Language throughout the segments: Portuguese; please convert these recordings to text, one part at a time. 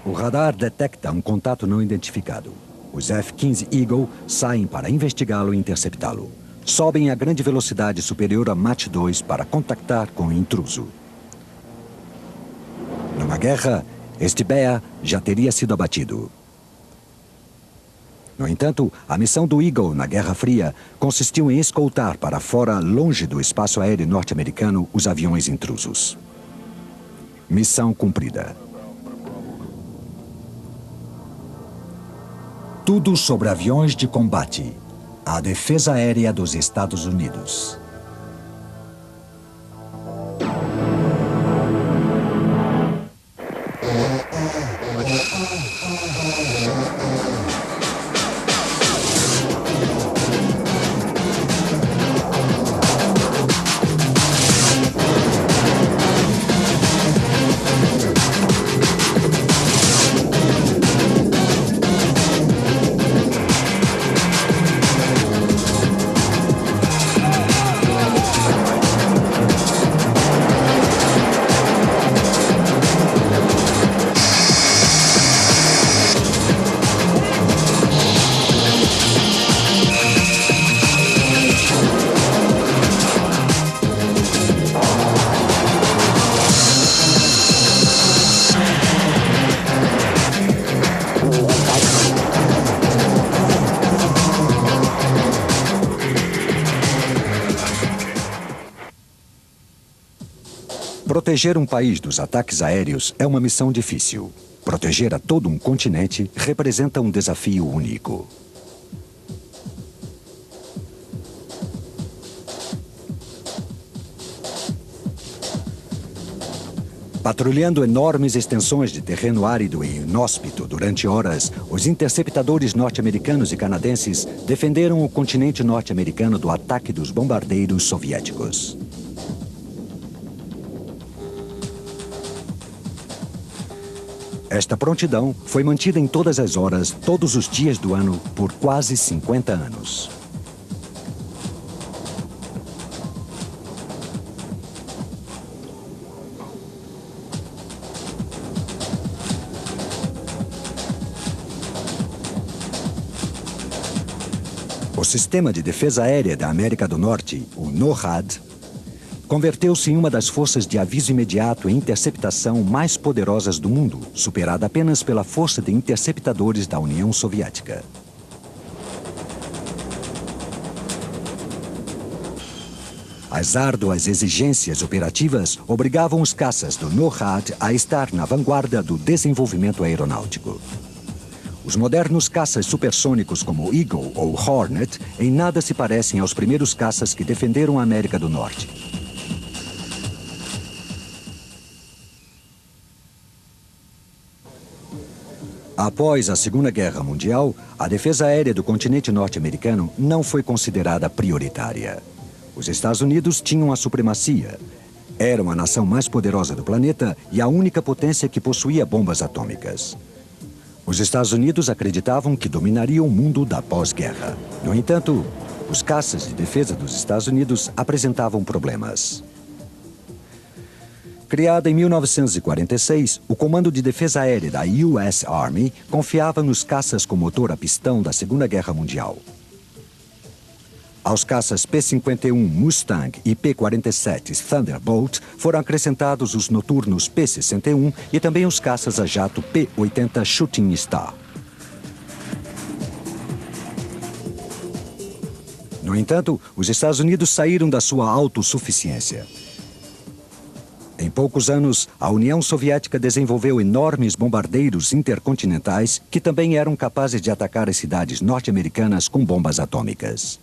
O radar detecta um contato não identificado. Os F-15 Eagle saem para investigá-lo e interceptá-lo. Sobem a grande velocidade superior a Mach 2 para contactar com o intruso. Numa guerra, este BEA já teria sido abatido. No entanto, a missão do Eagle na Guerra Fria consistiu em escoltar para fora, longe do espaço aéreo norte-americano, os aviões intrusos. Missão cumprida. Tudo sobre aviões de combate. A defesa aérea dos Estados Unidos. Proteger um país dos ataques aéreos é uma missão difícil. Proteger a todo um continente representa um desafio único. Patrulhando enormes extensões de terreno árido e inóspito durante horas, os interceptadores norte-americanos e canadenses defenderam o continente norte-americano do ataque dos bombardeiros soviéticos. Esta prontidão foi mantida em todas as horas, todos os dias do ano, por quase 50 anos. O Sistema de Defesa Aérea da América do Norte, o NORAD, converteu-se em uma das forças de aviso imediato e interceptação mais poderosas do mundo, superada apenas pela Força de Interceptadores da União Soviética. As árduas exigências operativas obrigavam os caças do NORAD a estar na vanguarda do desenvolvimento aeronáutico. Os modernos caças supersônicos como Eagle ou Hornet em nada se parecem aos primeiros caças que defenderam a América do Norte. Após a Segunda Guerra Mundial, a defesa aérea do continente norte-americano não foi considerada prioritária. Os Estados Unidos tinham a supremacia. Eram a nação mais poderosa do planeta e a única potência que possuía bombas atômicas. Os Estados Unidos acreditavam que dominariam o mundo da pós-guerra. No entanto, os caças de defesa dos Estados Unidos apresentavam problemas. Criada em 1946, o Comando de Defesa Aérea da US Army confiava nos caças com motor a pistão da Segunda Guerra Mundial. Aos caças P-51 Mustang e P-47 Thunderbolt foram acrescentados os noturnos P-61 e também os caças a jato P-80 Shooting Star. No entanto, os Estados Unidos saíram da sua autossuficiência. Em poucos anos, a União Soviética desenvolveu enormes bombardeiros intercontinentais que também eram capazes de atacar as cidades norte-americanas com bombas atômicas.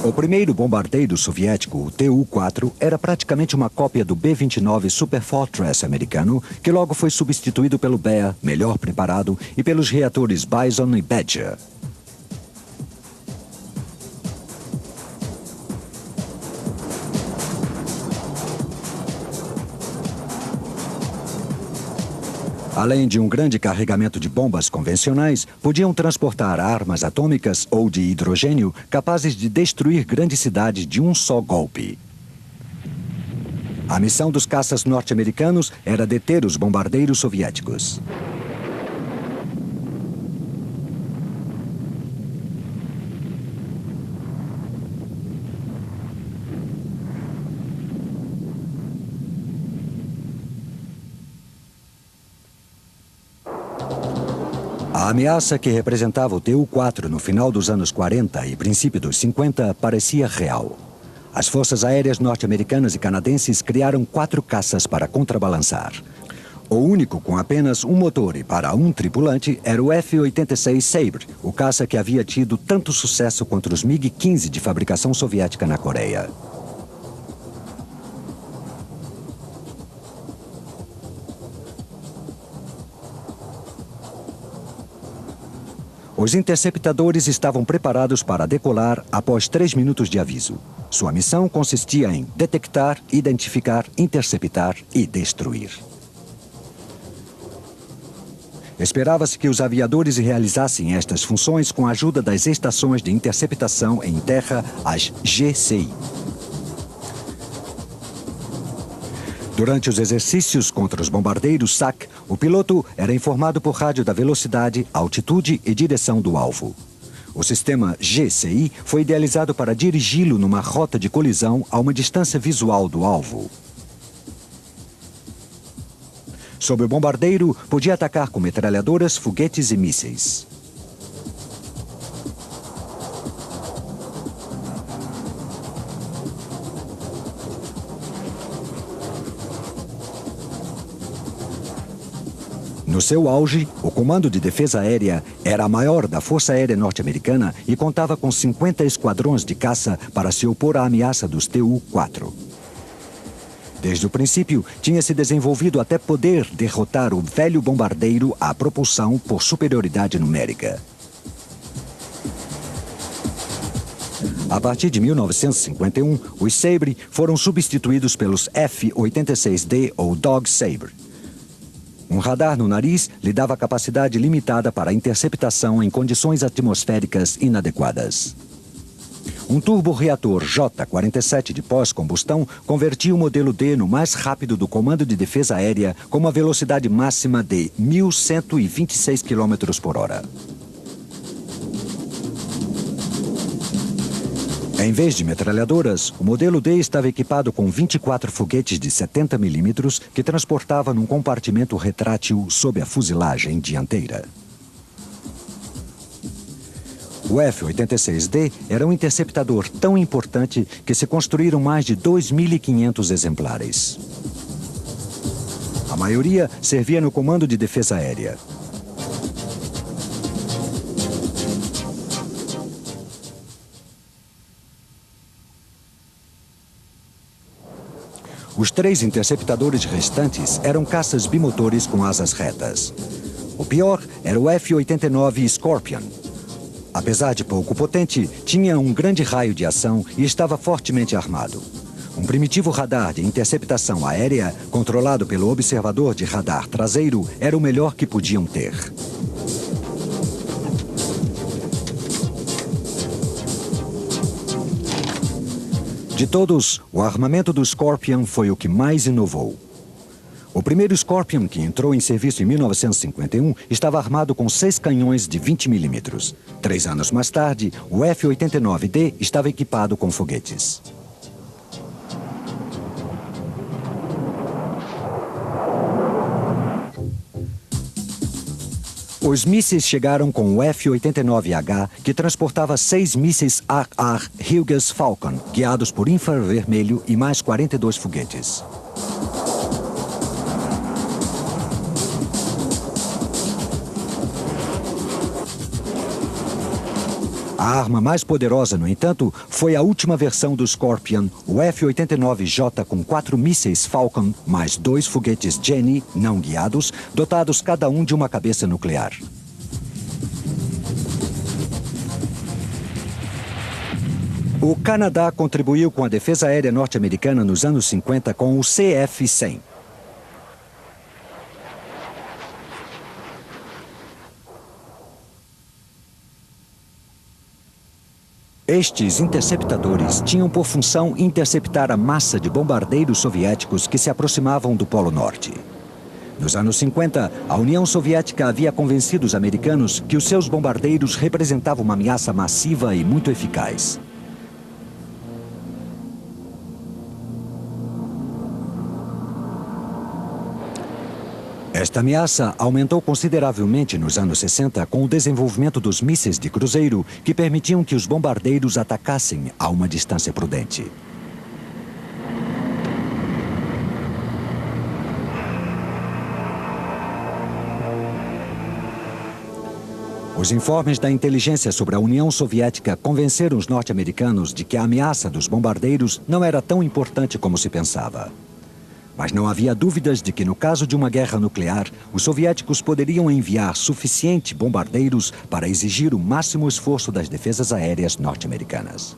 O primeiro bombardeiro soviético, o Tu-4, era praticamente uma cópia do B-29 Superfortress americano, que logo foi substituído pelo BEA, melhor preparado, e pelos reatores Bison e Badger. Além de um grande carregamento de bombas convencionais, podiam transportar armas atômicas ou de hidrogênio capazes de destruir grandes cidades de um só golpe. A missão dos caças norte-americanos era deter os bombardeiros soviéticos. A ameaça que representava o Tu-4 no final dos anos 40 e princípio dos 50 parecia real. As forças aéreas norte-americanas e canadenses criaram 4 caças para contrabalançar. O único com apenas um motor e para um tripulante era o F-86 Sabre, o caça que havia tido tanto sucesso contra os MiG-15 de fabricação soviética na Coreia. Os interceptadores estavam preparados para decolar após 3 minutos de aviso. Sua missão consistia em detectar, identificar, interceptar e destruir. Esperava-se que os aviadores realizassem estas funções com a ajuda das estações de interceptação em terra, as GCI. Durante os exercícios contra os bombardeiros SAC, o piloto era informado por rádio da velocidade, altitude e direção do alvo. O sistema GCI foi idealizado para dirigi-lo numa rota de colisão a uma distância visual do alvo. Sob o bombardeiro, podia atacar com metralhadoras, foguetes e mísseis. No seu auge, o Comando de Defesa Aérea era a maior da Força Aérea Norte-Americana e contava com 50 esquadrões de caça para se opor à ameaça dos Tu-4. Desde o princípio, tinha se desenvolvido até poder derrotar o velho bombardeiro à propulsão por superioridade numérica. A partir de 1951, os Sabre foram substituídos pelos F-86D ou Dog Sabre. Um radar no nariz lhe dava capacidade limitada para interceptação em condições atmosféricas inadequadas. Um turborreator J-47 de pós-combustão convertia o modelo D no mais rápido do Comando de Defesa Aérea com uma velocidade máxima de 1.126 km por hora. Em vez de metralhadoras, o modelo D estava equipado com 24 foguetes de 70 mm que transportava num compartimento retrátil sob a fuselagem dianteira. O F-86D era um interceptador tão importante que se construíram mais de 2.500 exemplares. A maioria servia no Comando de Defesa Aérea. Os 3 interceptadores restantes eram caças bimotores com asas retas. O pior era o F-89 Scorpion. Apesar de pouco potente, tinha um grande raio de ação e estava fortemente armado. Um primitivo radar de interceptação aérea, controlado pelo observador de radar traseiro, era o melhor que podiam ter. De todos, o armamento do Scorpion foi o que mais inovou. O primeiro Scorpion, que entrou em serviço em 1951, estava armado com 6 canhões de 20 mm. 3 anos mais tarde, o F-89D estava equipado com foguetes. Os mísseis chegaram com o F-89H, que transportava 6 mísseis AR Hughes Falcon, guiados por infravermelho e mais 42 foguetes. A arma mais poderosa, no entanto, foi a última versão do Scorpion, o F-89J com 4 mísseis Falcon, mais 2 foguetes Jenny, não guiados, dotados cada um de uma cabeça nuclear. O Canadá contribuiu com a defesa aérea norte-americana nos anos 50 com o CF-100. Estes interceptadores tinham por função interceptar a massa de bombardeiros soviéticos que se aproximavam do Polo Norte. Nos anos 50, a União Soviética havia convencido os americanos que os seus bombardeiros representavam uma ameaça massiva e muito eficaz. Esta ameaça aumentou consideravelmente nos anos 60 com o desenvolvimento dos mísseis de cruzeiro, que permitiam que os bombardeiros atacassem a uma distância prudente. Os informes da inteligência sobre a União Soviética convenceram os norte-americanos de que a ameaça dos bombardeiros não era tão importante como se pensava. Mas não havia dúvidas de que, no caso de uma guerra nuclear, os soviéticos poderiam enviar suficientes bombardeiros para exigir o máximo esforço das defesas aéreas norte-americanas.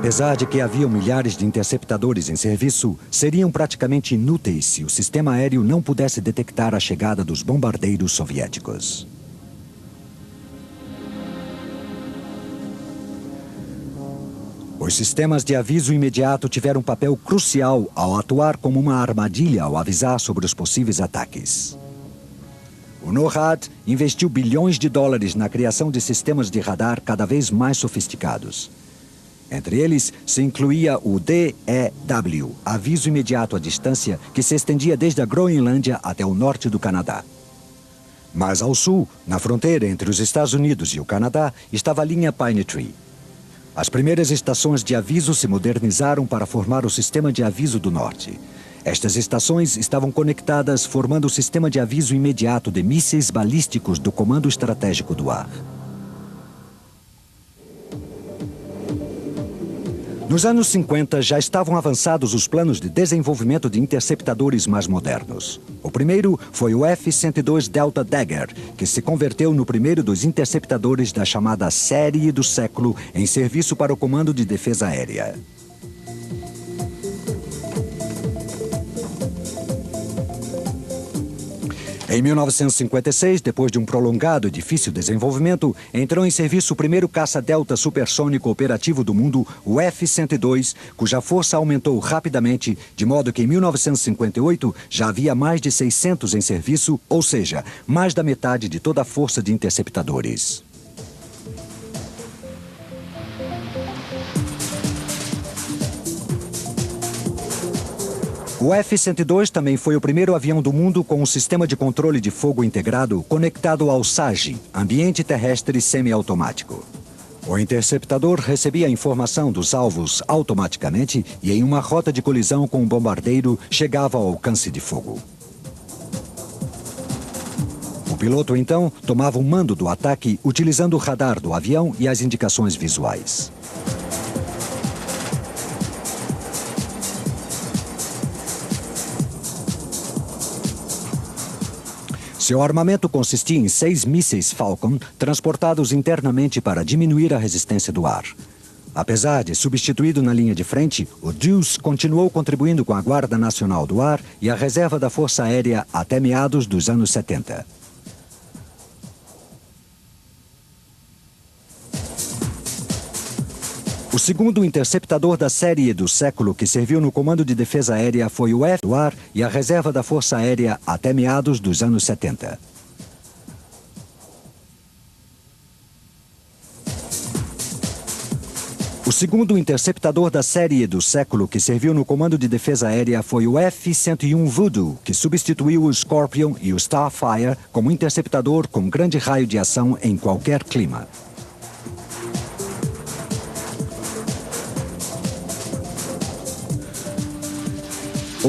Apesar de que haviam milhares de interceptadores em serviço, seriam praticamente inúteis se o sistema aéreo não pudesse detectar a chegada dos bombardeiros soviéticos. Os sistemas de aviso imediato tiveram um papel crucial ao atuar como uma armadilha ao avisar sobre os possíveis ataques. O NORAD investiu bilhões de dólares na criação de sistemas de radar cada vez mais sofisticados. Entre eles, se incluía o DEW, Aviso Imediato à Distância, que se estendia desde a Groenlândia até o norte do Canadá. Mais ao sul, na fronteira entre os Estados Unidos e o Canadá, estava a linha Pine Tree. As primeiras estações de aviso se modernizaram para formar o Sistema de Aviso do Norte. Estas estações estavam conectadas, formando o Sistema de Aviso Imediato de Mísseis Balísticos do Comando Estratégico do Ar. Nos anos 50, já estavam avançados os planos de desenvolvimento de interceptadores mais modernos. O primeiro foi o F-102 Delta Dagger, que se converteu no primeiro dos interceptadores da chamada Série do Século em serviço para o Comando de Defesa Aérea. Em 1956, depois de um prolongado e difícil desenvolvimento, entrou em serviço o primeiro caça Delta supersônico operativo do mundo, o F-102, cuja força aumentou rapidamente, de modo que em 1958 já havia mais de 600 em serviço, ou seja, mais da metade de toda a força de interceptadores. O F-102 também foi o primeiro avião do mundo com um sistema de controle de fogo integrado conectado ao SAGE, Ambiente Terrestre Semiautomático. O interceptador recebia a informação dos alvos automaticamente e, em uma rota de colisão com um bombardeiro, chegava ao alcance de fogo. O piloto, então, tomava o mando do ataque utilizando o radar do avião e as indicações visuais. Seu armamento consistia em 6 mísseis Falcon transportados internamente para diminuir a resistência do ar. Apesar de substituído na linha de frente, o Deuce continuou contribuindo com a Guarda Nacional do Ar e a Reserva da Força Aérea até meados dos anos 70. O segundo interceptador da série do século que serviu no Comando de Defesa Aérea foi o F do Ar e a Reserva da Força Aérea até meados dos anos 70. O segundo interceptador da série do século que serviu no Comando de Defesa Aérea foi o F-101 Voodoo, que substituiu o Scorpion e o Starfire como interceptador com grande raio de ação em qualquer clima.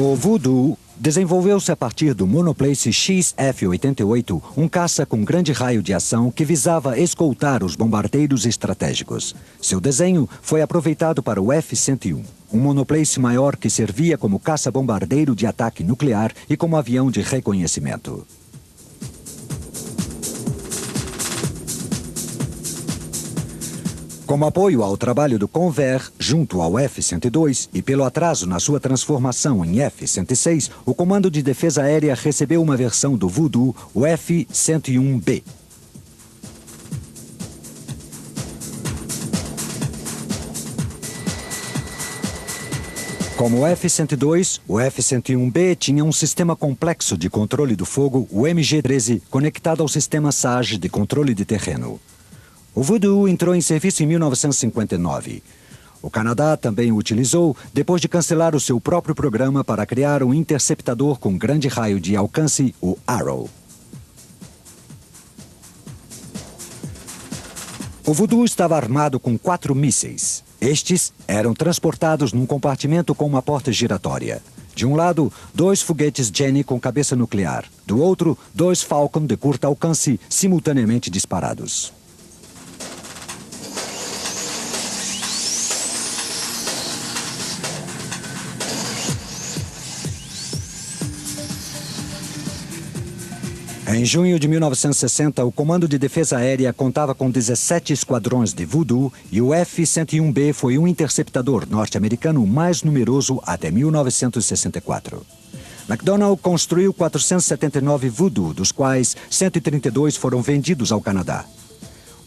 O Voodoo desenvolveu-se a partir do monoplace XF-88, um caça com grande raio de ação que visava escoltar os bombardeiros estratégicos. Seu desenho foi aproveitado para o F-101, um monoplace maior que servia como caça-bombardeiro de ataque nuclear e como avião de reconhecimento. Como apoio ao trabalho do Convair junto ao F-102 e pelo atraso na sua transformação em F-106, o Comando de Defesa Aérea recebeu uma versão do Voodoo, o F-101B. Como o F-102, o F-101B tinha um sistema complexo de controle do fogo, o MG-13, conectado ao sistema SAGE de controle de terreno. O Voodoo entrou em serviço em 1959. O Canadá também o utilizou depois de cancelar o seu próprio programa para criar um interceptador com grande raio de alcance, o Arrow. O Voodoo estava armado com 4 mísseis. Estes eram transportados num compartimento com uma porta giratória. De um lado, 2 foguetes Jenny com cabeça nuclear. Do outro, 2 Falcon de curto alcance simultaneamente disparados. Em junho de 1960, o Comando de Defesa Aérea contava com 17 esquadrões de Voodoo e o F-101B foi um interceptador norte-americano mais numeroso até 1964. McDonnell construiu 479 Voodoo, dos quais 132 foram vendidos ao Canadá.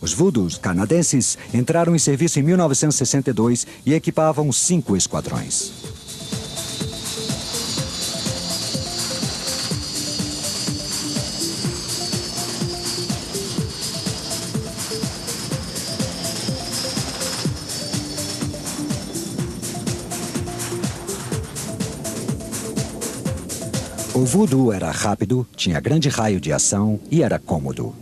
Os Voodoos canadenses entraram em serviço em 1962 e equipavam 5 esquadrões. O Voodoo era rápido, tinha grande raio de ação e era cômodo.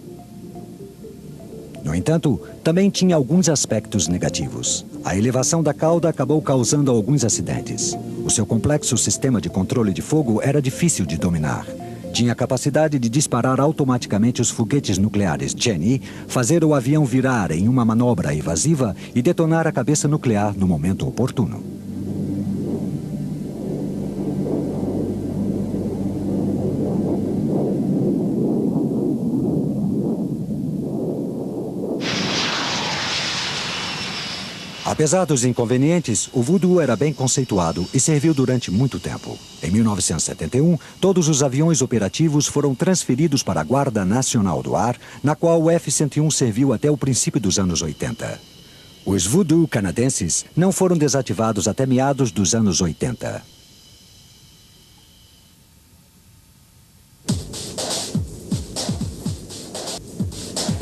No entanto, também tinha alguns aspectos negativos. A elevação da cauda acabou causando alguns acidentes. O seu complexo sistema de controle de fogo era difícil de dominar. Tinha a capacidade de disparar automaticamente os foguetes nucleares Jenny, fazer o avião virar em uma manobra evasiva e detonar a cabeça nuclear no momento oportuno. Apesar dos inconvenientes, o Voodoo era bem conceituado e serviu durante muito tempo. Em 1971, todos os aviões operativos foram transferidos para a Guarda Nacional do Ar, na qual o F-101 serviu até o princípio dos anos 80. Os Voodoo canadenses não foram desativados até meados dos anos 80.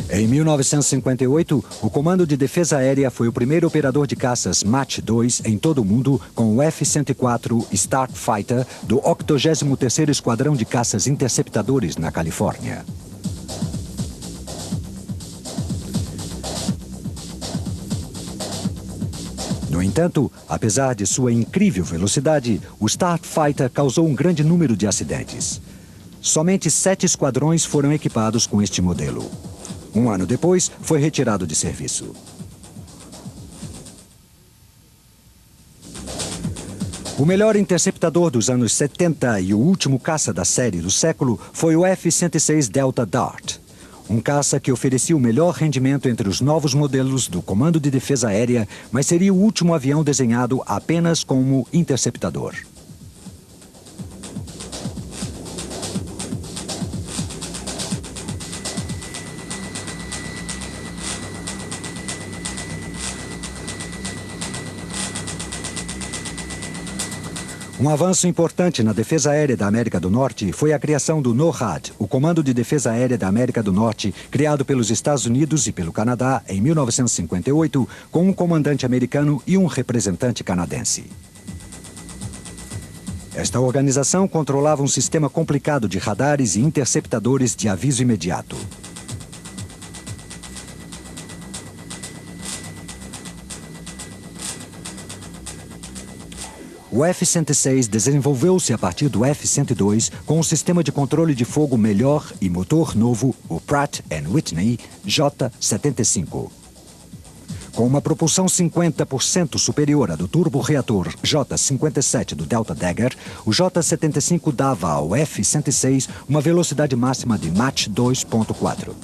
Em 1958, o Comando de Defesa Aérea foi o primeiro operador de caças Mach 2 em todo o mundo com o F-104 Starfighter do 83º Esquadrão de Caças Interceptadores na Califórnia. No entanto, apesar de sua incrível velocidade, o Starfighter causou um grande número de acidentes. Somente 7 esquadrões foram equipados com este modelo. Um ano depois, foi retirado de serviço. O melhor interceptador dos anos 70 e o último caça da série do século foi o F-106 Delta Dart. Um caça que oferecia o melhor rendimento entre os novos modelos do Comando de Defesa Aérea, mas seria o último avião desenhado apenas como interceptador. Um avanço importante na defesa aérea da América do Norte foi a criação do NORAD, o Comando de Defesa Aérea da América do Norte, criado pelos Estados Unidos e pelo Canadá em 1958, com um comandante americano e um representante canadense. Esta organização controlava um sistema complicado de radares e interceptadores de aviso imediato. O F-106 desenvolveu-se a partir do F-102 com um sistema de controle de fogo melhor e motor novo, o Pratt & Whitney J-75. Com uma propulsão 50% superior à do turborreator J-57 do Delta Dagger, o J-75 dava ao F-106 uma velocidade máxima de Mach 2.4.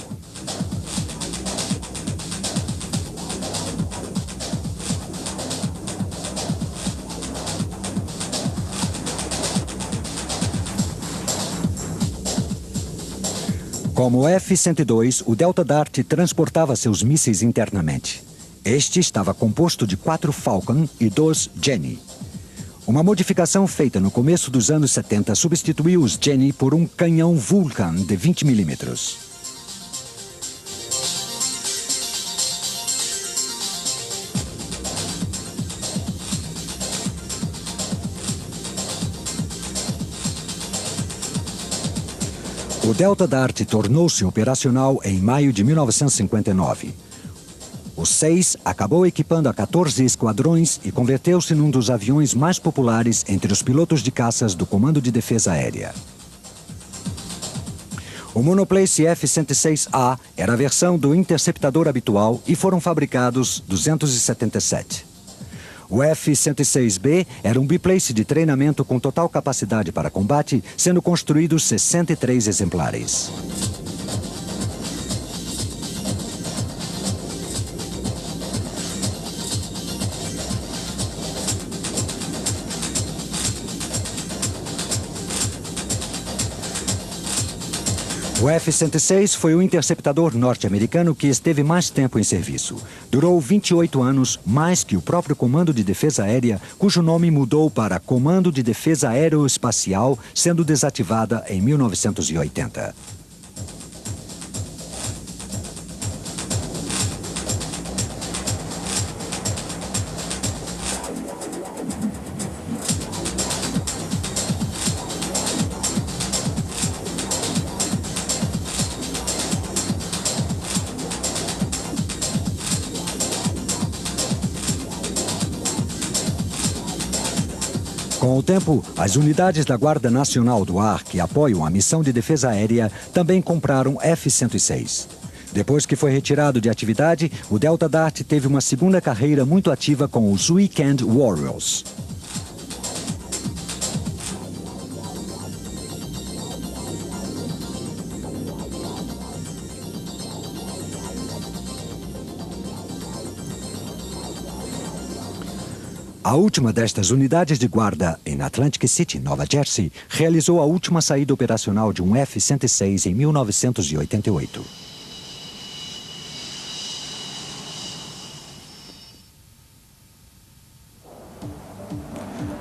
Como o F-102, o Delta Dart transportava seus mísseis internamente. Este estava composto de 4 Falcon e 2 Jenny. Uma modificação feita no começo dos anos 70 substituiu os Jenny por um canhão Vulcan de 20 milímetros. O Delta Dart tornou-se operacional em maio de 1959. O 6 acabou equipando a 14 esquadrões e converteu-se num dos aviões mais populares entre os pilotos de caças do Comando de Defesa Aérea. O monoplace F-106A era a versão do interceptador habitual e foram fabricados 277. O F-106B era um biplace de treinamento com total capacidade para combate, sendo construídos 63 exemplares. O F-106 foi o interceptador norte-americano que esteve mais tempo em serviço. Durou 28 anos, mais que o próprio Comando de Defesa Aérea, cujo nome mudou para Comando de Defesa Aeroespacial, sendo desativada em 1980. Com o tempo, as unidades da Guarda Nacional do Ar, que apoiam a missão de defesa aérea, também compraram F-106. Depois que foi retirado de atividade, o Delta Dart teve uma segunda carreira muito ativa com os Weekend Warriors. A última destas unidades de guarda, em Atlantic City, Nova Jersey, realizou a última saída operacional de um F-106 em 1988.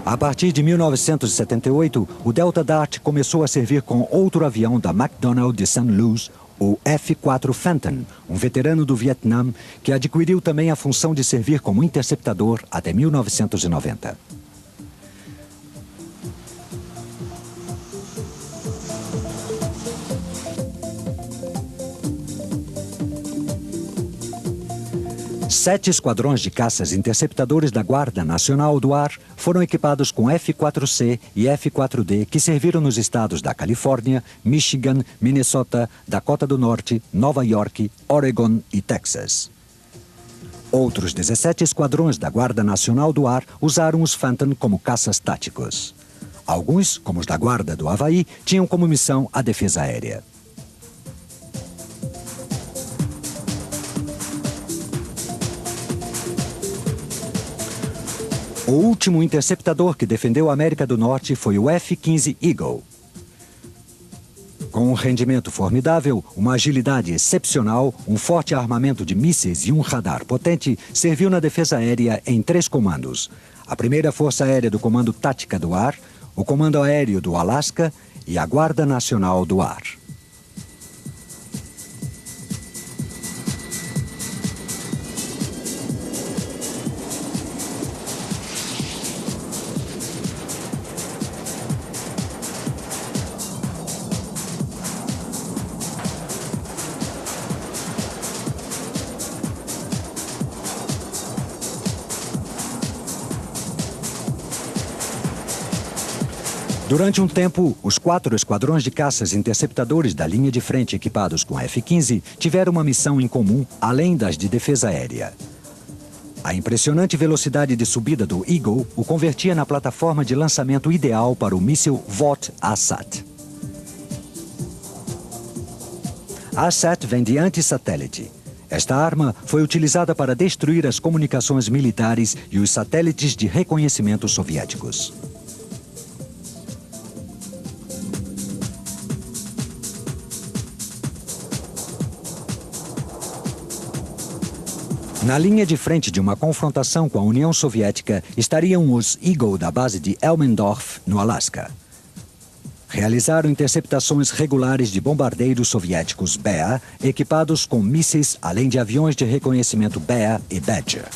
A partir de 1978, o Delta Dart começou a servir com outro avião da McDonnell de St. Louis, o F-4 Phantom, um veterano do Vietnã que adquiriu também a função de servir como interceptador até 1990. Sete esquadrões de caças interceptadores da Guarda Nacional do Ar foram equipados com F-4C e F-4D que serviram nos estados da Califórnia, Michigan, Minnesota, Dakota do Norte, Nova York, Oregon e Texas. Outros 17 esquadrões da Guarda Nacional do Ar usaram os Phantom como caças táticos. Alguns, como os da Guarda do Havaí, tinham como missão a defesa aérea. O último interceptador que defendeu a América do Norte foi o F-15 Eagle. Com um rendimento formidável, uma agilidade excepcional, um forte armamento de mísseis e um radar potente, serviu na defesa aérea em 3 comandos. A primeira Força Aérea do Comando Tática do Ar, o Comando Aéreo do Alasca e a Guarda Nacional do Ar. Durante um tempo, os 4 esquadrões de caças interceptadores da linha de frente equipados com F-15 tiveram uma missão em comum, além das de defesa aérea. A impressionante velocidade de subida do Eagle o convertia na plataforma de lançamento ideal para o míssil Vought-ASAT. ASAT vem de anti-satélite. Esta arma foi utilizada para destruir as comunicações militares e os satélites de reconhecimento soviéticos. Na linha de frente de uma confrontação com a União Soviética estariam os Eagle da base de Elmendorf, no Alasca. Realizaram interceptações regulares de bombardeiros soviéticos Bear, equipados com mísseis, além de aviões de reconhecimento Bear e Badger.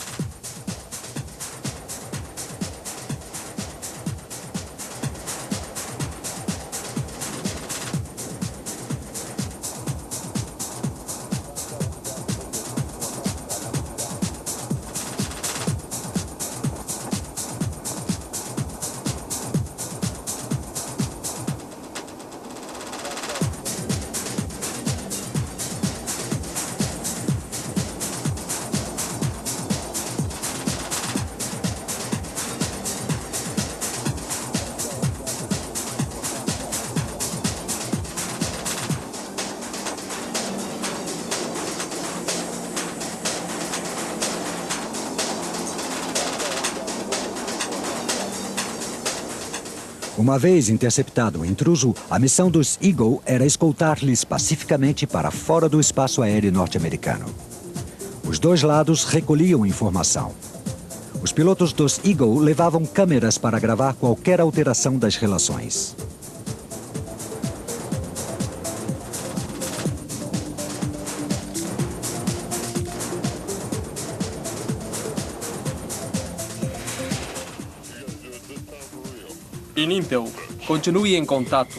Uma vez interceptado o intruso, a missão dos Eagle era escoltar-lhes pacificamente para fora do espaço aéreo norte-americano. Os dois lados recolhiam informação. Os pilotos dos Eagle levavam câmeras para gravar qualquer alteração das relações. Intel, continue em contato.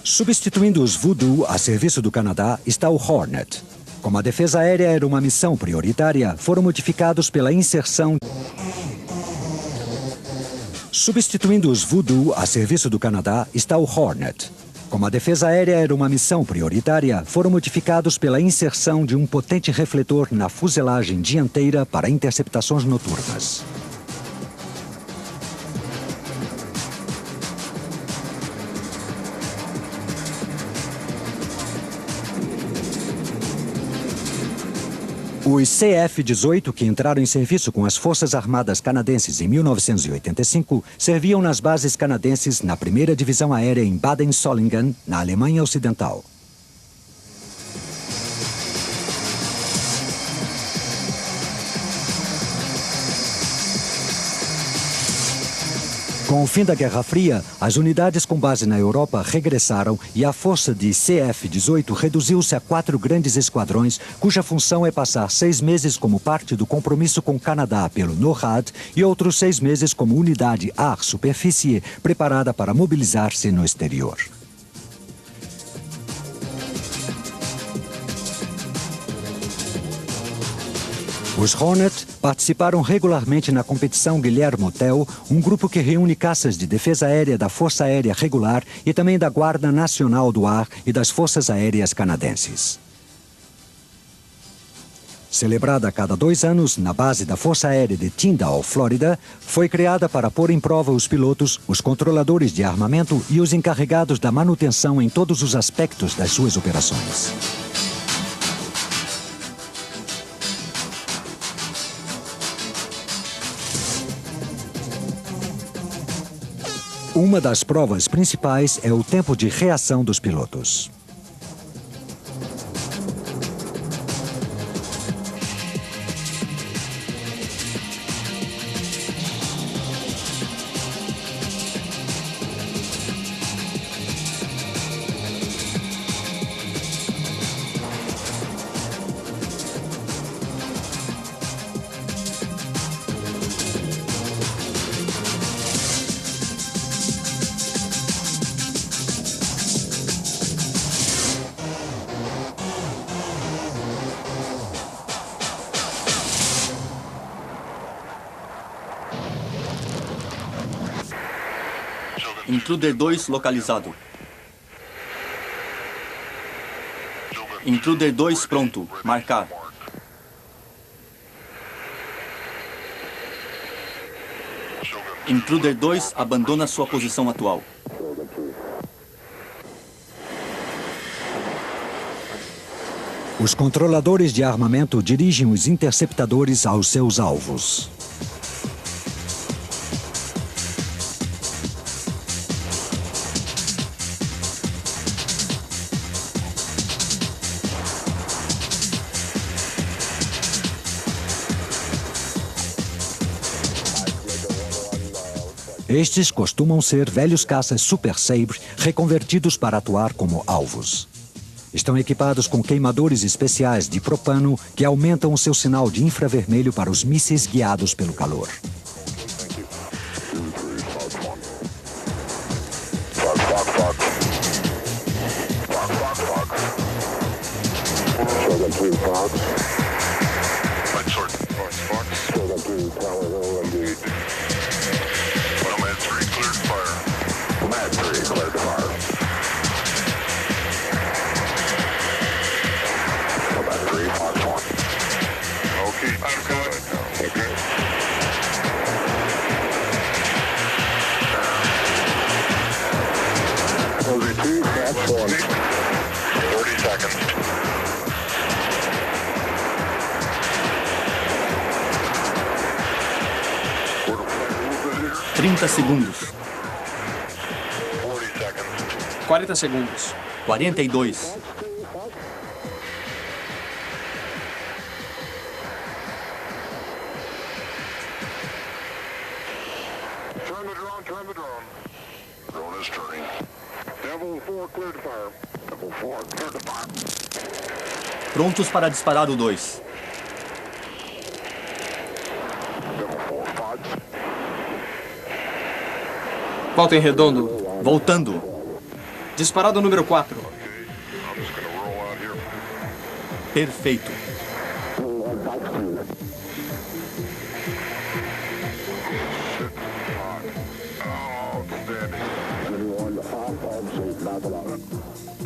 Substituindo os Voodoo a serviço do Canadá está o Hornet. Como a defesa aérea era uma missão prioritária, foram modificados pela inserção. Substituindo os Voodoo a serviço do Canadá está o Hornet. Como a defesa aérea era uma missão prioritária, foram modificados pela inserção de um potente refletor na fuselagem dianteira para interceptações noturnas. Os CF-18, que entraram em serviço com as Forças Armadas Canadenses em 1985, serviam nas bases canadenses na 1ª Divisão Aérea em Baden-Solingen, na Alemanha Ocidental. Com o fim da Guerra Fria, as unidades com base na Europa regressaram e a força de CF-18 reduziu-se a 4 grandes esquadrões, cuja função é passar 6 meses como parte do compromisso com o Canadá pelo NORAD e outros 6 meses como unidade ar-superfície preparada para mobilizar-se no exterior. Os Hornet participaram regularmente na competição Guillermo Tell, um grupo que reúne caças de defesa aérea da Força Aérea Regular e também da Guarda Nacional do Ar e das Forças Aéreas Canadenses. Celebrada a cada 2 anos na base da Força Aérea de Tyndall, Flórida, foi criada para pôr em prova os pilotos, os controladores de armamento e os encarregados da manutenção em todos os aspectos das suas operações. Uma das provas principais é o tempo de reação dos pilotos. Intruder 2 localizado. Intruder 2 pronto. Marcar. Intruder 2 abandona sua posição atual. Os controladores de armamento dirigem os interceptadores aos seus alvos. Estes costumam ser velhos caças Super Sabre reconvertidos para atuar como alvos. Estão equipados com queimadores especiais de propano que aumentam o seu sinal de infravermelho para os mísseis guiados pelo calor. Segundos. 40 segundos. 42. Turn the drone. Drone is turning. Devil 4 clear to fire. Devil 4 clear to fire. Prontos para disparar o 2. Volta em redondo. Voltando. Disparado número 4. Perfeito.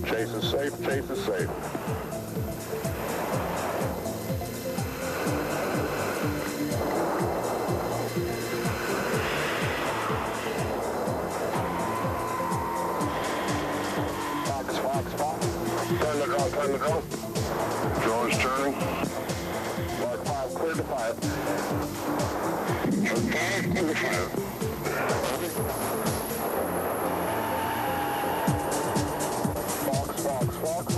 Chase is safe, chase is safe. Turn the drone. Drone is turning. Mark 5, clear to fire. Mark 5, clear to fire. Fox.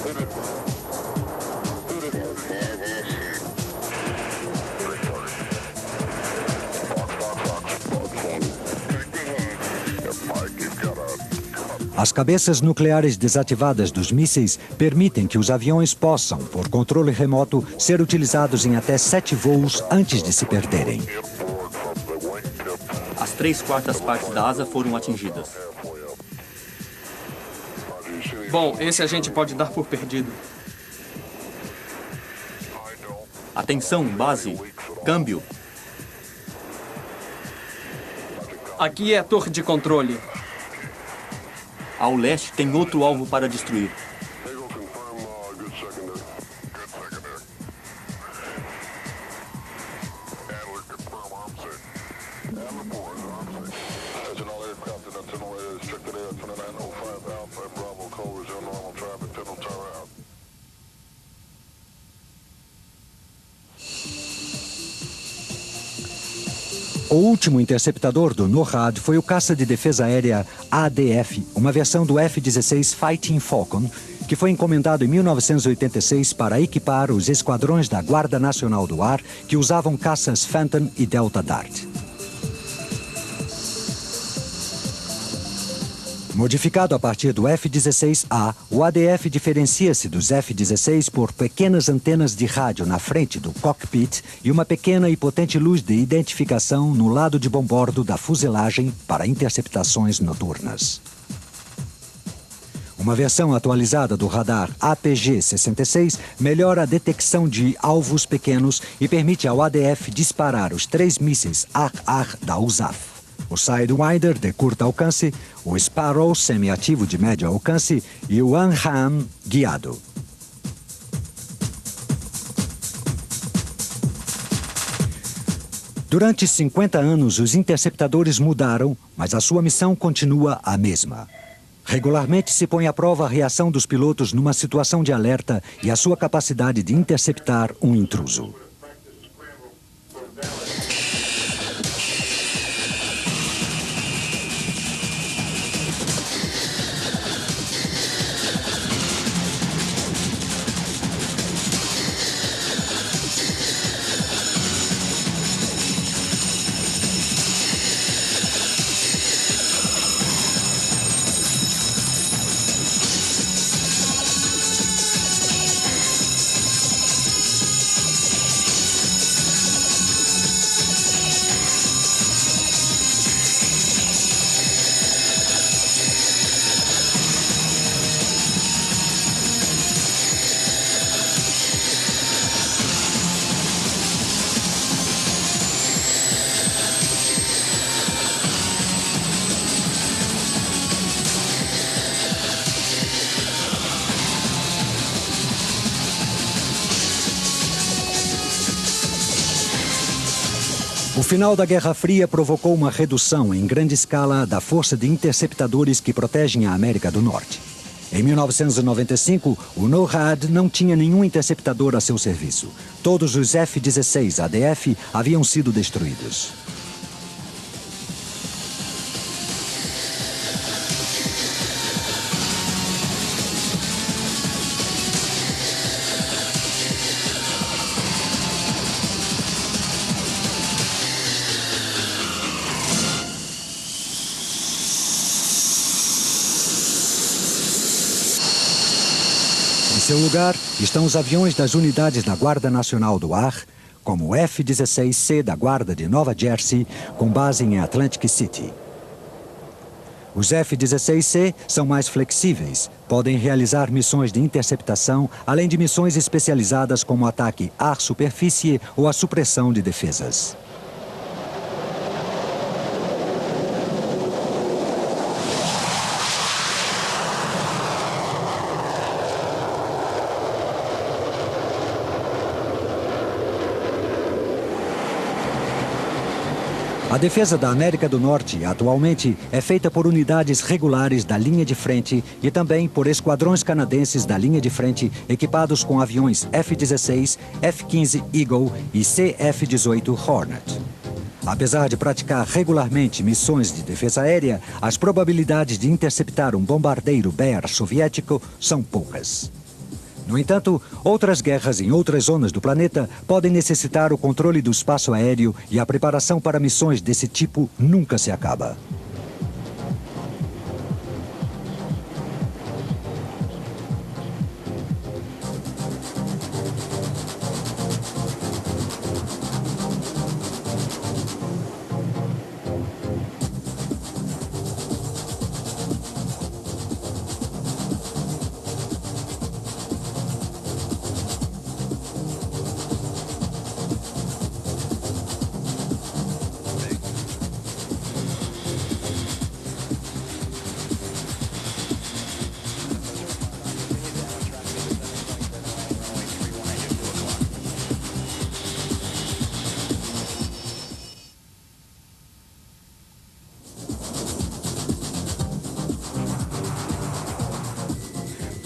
Hit it. As cabeças nucleares desativadas dos mísseis permitem que os aviões possam, por controle remoto, ser utilizados em até 7 voos antes de se perderem. As 3/4 partes da asa foram atingidas. Bom, esse a gente pode dar por perdido. Atenção, base. Câmbio. Aqui é a torre de controle. Ao leste tem outro alvo para destruir. O último interceptador do NORAD foi o caça de defesa aérea ADF, uma versão do F-16 Fighting Falcon, que foi encomendado em 1986 para equipar os esquadrões da Guarda Nacional do Ar que usavam caças Phantom e Delta Dart. Modificado a partir do F-16A, o ADF diferencia-se dos F-16 por pequenas antenas de rádio na frente do cockpit e uma pequena e potente luz de identificação no lado de bombordo da fuselagem para interceptações noturnas. Uma versão atualizada do radar APG-66 melhora a detecção de alvos pequenos e permite ao ADF disparar os 3 mísseis AR-AR da USAF. O Sidewinder de curto alcance, o Sparrow semiativo de médio alcance e o ANHAM guiado. Durante 50 anos, os interceptadores mudaram, mas a sua missão continua a mesma: Regularmente se põe à prova a reação dos pilotos numa situação de alerta e a sua capacidade de interceptar um intruso. O final da Guerra Fria provocou uma redução em grande escala da força de interceptadores que protegem a América do Norte. Em 1995, o NORAD não tinha nenhum interceptador a seu serviço. Todos os F-16 ADF haviam sido destruídos. Em seu lugar, estão os aviões das unidades da Guarda Nacional do Ar, como o F-16C da Guarda de Nova Jersey, com base em Atlantic City. Os F-16C são mais flexíveis, podem realizar missões de interceptação, além de missões especializadas como ataque ar-superfície ou a supressão de defesas. A defesa da América do Norte, atualmente, é feita por unidades regulares da linha de frente e também por esquadrões canadenses da linha de frente equipados com aviões F-16, F-15 Eagle e CF-18 Hornet. Apesar de praticar regularmente missões de defesa aérea, as probabilidades de interceptar um bombardeiro Bear soviético são poucas. No entanto, outras guerras em outras zonas do planeta podem necessitar o controle do espaço aéreo e a preparação para missões desse tipo nunca se acaba.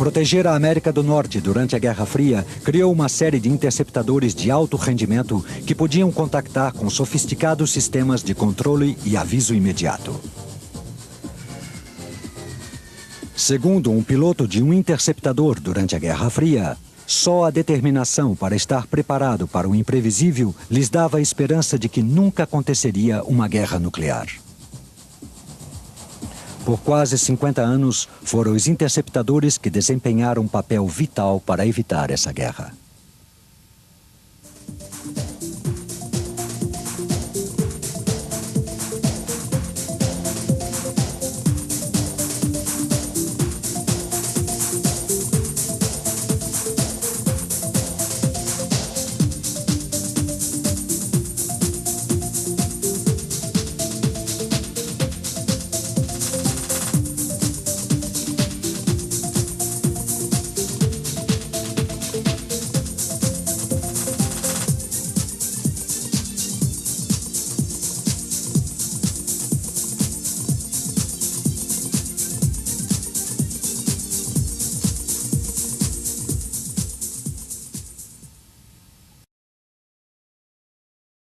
Proteger a América do Norte durante a Guerra Fria criou uma série de interceptadores de alto rendimento que podiam contactar com sofisticados sistemas de controle e aviso imediato. Segundo um piloto de um interceptador durante a Guerra Fria, só a determinação para estar preparado para o imprevisível lhes dava a esperança de que nunca aconteceria uma guerra nuclear. Por quase 50 anos, foram os interceptadores que desempenharam um papel vital para evitar essa guerra.